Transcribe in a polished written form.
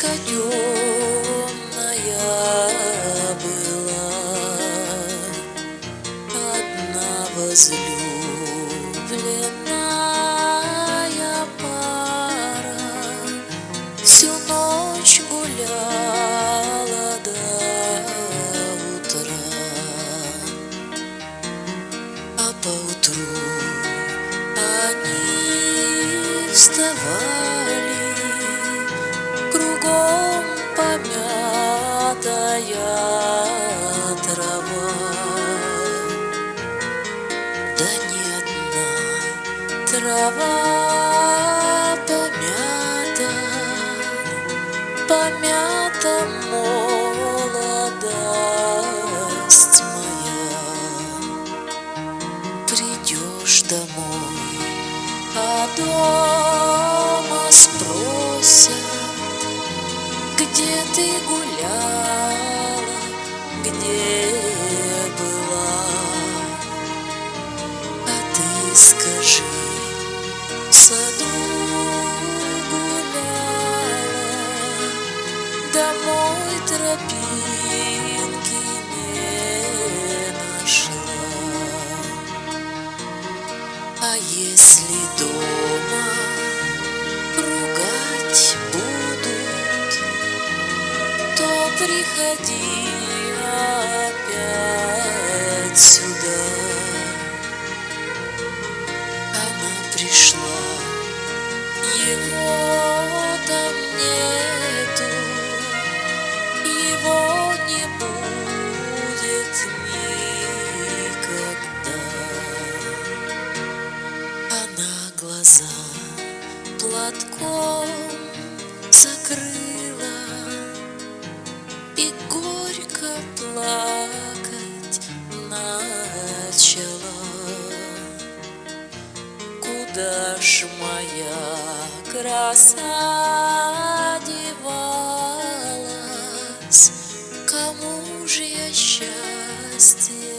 каденная была одна возлюбленная пара, всю ночь гуляла до утра, а поутру они вставали, кругом помятая трава, да не одна трава помята, помята молодость моя. Придешь домой, а дома спросят, где ты гуляла, где была, а ты скажи, в саду гуляла, домой тропинки не нашла. А если дома ругать будут, то приходи опять сюда. Она пришла, его там нету, его не будет никогда. Она глаза платком закрыла и горько плакать начала. Куда ж моя краса девалась, кому ж я счастье